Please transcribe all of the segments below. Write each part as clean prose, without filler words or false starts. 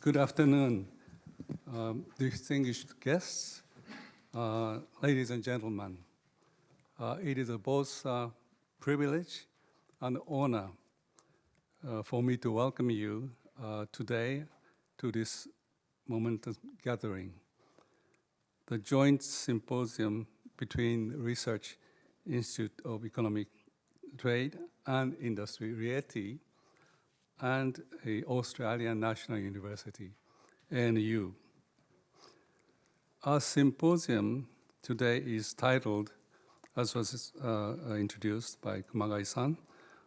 Good afternoon, distinguished guests, ladies and gentlemen. It is both a privilege and honor for me to welcome you today to this momentous gathering. The joint symposium between Research Institute of Economic Trade and Industry, RIETI, and the Australian National University, ANU. Our symposium today is titled, as was introduced by Kumagai-san,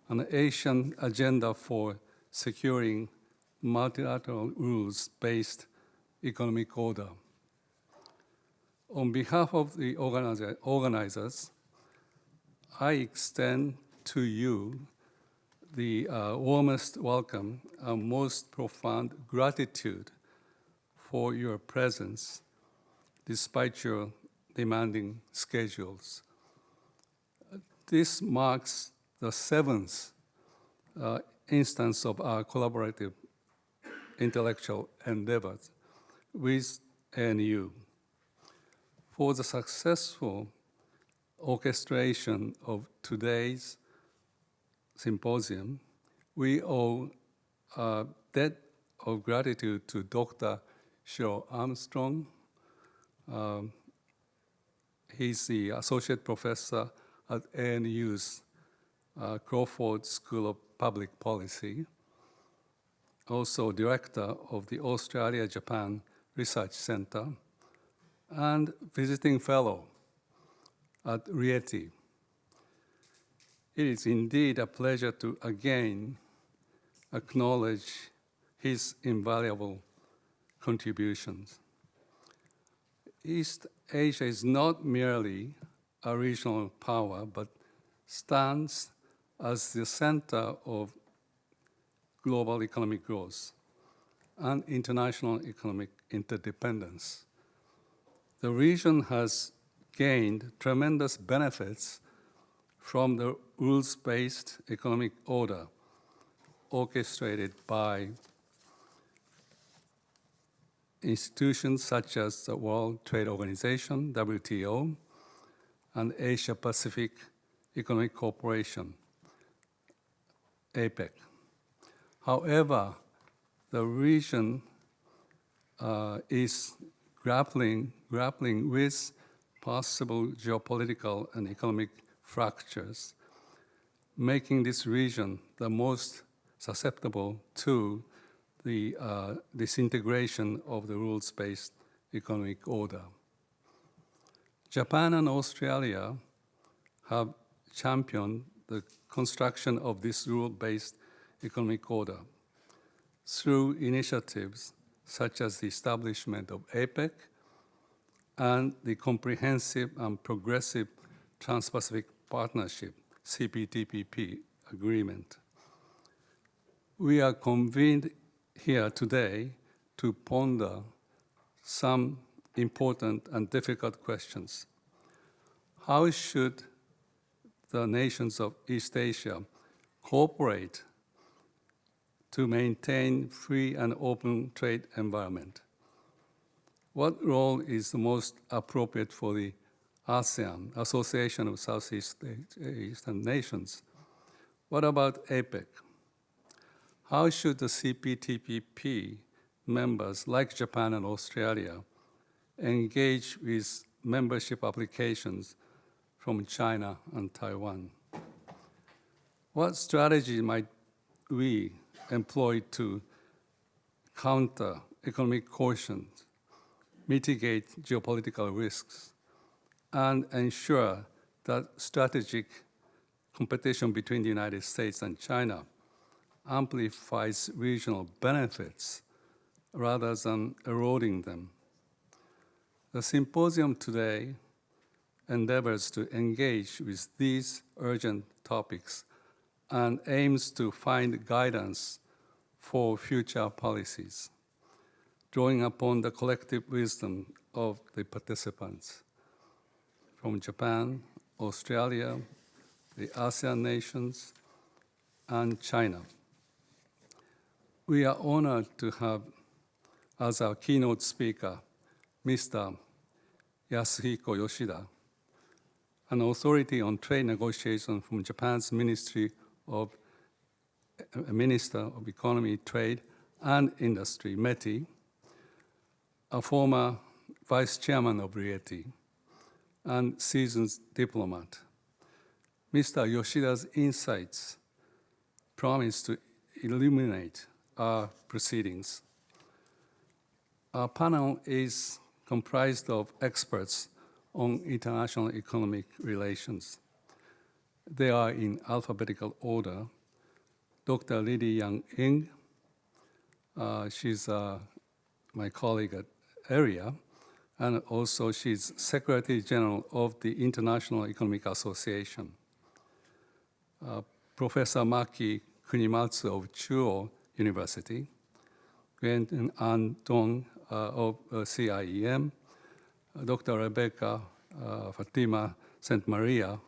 An Asian Agenda for Securing Multilateral Rules-Based Economic Order. On behalf of the organizers, I extend to you the warmest welcome and most profound gratitude for your presence despite your demanding schedules. This marks the seventh instance of our collaborative intellectual endeavors with ANU. For the successful orchestration of today's symposium, we owe a debt of gratitude to Dr. Shujiro Armstrong. He's the associate professor at ANU's Crawford School of Public Policy, also director of the Australia-Japan Research Center, and visiting fellow at RIETI. It is indeed a pleasure to again acknowledge his invaluable contributions. East Asia is not merely a regional power, but stands as the center of global economic growth and international economic interdependence. The region has gained tremendous benefits from the rules-based economic order orchestrated by institutions such as the World Trade Organization, WTO, and Asia-Pacific Economic Cooperation, APEC. However, the region is grappling with possible geopolitical and economic fractures, making this region the most susceptible to the disintegration of the rules-based economic order. Japan and Australia have championed the construction of this rule-based economic order through initiatives such as the establishment of APEC and the Comprehensive and Progressive Trans-Pacific Partnership, CPTPP, agreement. We are convened here today to ponder some important and difficult questions. How should the nations of East Asia cooperate to maintain free and open trade environment? What role is the most appropriate for the ASEAN, Association of Southeast Asian Nations? What about APEC? How should the CPTPP members, like Japan and Australia, engage with membership applications from China and Taiwan? What strategy might we employ to counter economic caution, mitigate geopolitical risks, and ensure that strategic competition between the United States and China amplifies regional benefits rather than eroding them? The symposium today endeavors to engage with these urgent topics and aims to find guidance for future policies, drawing upon the collective wisdom of the participants from Japan, Australia, the ASEAN nations, and China. We are honored to have as our keynote speaker, Mr. Yasuhiko Yoshida, an authority on trade negotiation from Japan's Minister of Economy, Trade, and Industry, METI, a former vice chairman of RIETI, and seasoned diplomat. Mr. Yoshida's insights promise to illuminate our proceedings. Our panel is comprised of experts on international economic relations. They are in alphabetical order. Dr. Lily Yang Ing, she's my colleague at ERIA, and also she's Secretary General of the International Economic Association. Professor Maki Kunimatsu of Chuo University, Gwen An Dong of CIEM, Dr. Rebecca Fatima St. Maria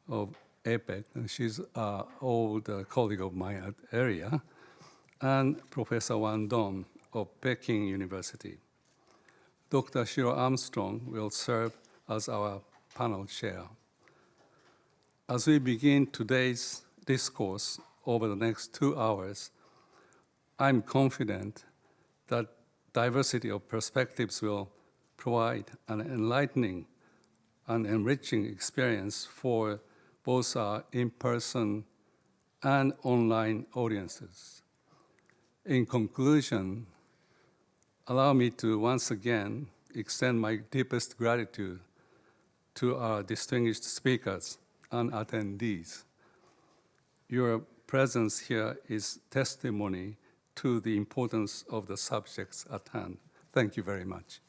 of APEC, and she's an old colleague of mine at ERIA, and Professor Wan Dong of Peking University. Dr. Shiro Armstrong will serve as our panel chair. As we begin today's discourse over the next 2 hours, I'm confident that diversity of perspectives will provide an enlightening and enriching experience for both our in-person and online audiences. In conclusion, allow me to once again extend my deepest gratitude to our distinguished speakers and attendees. Your presence here is testimony to the importance of the subjects at hand. Thank you very much.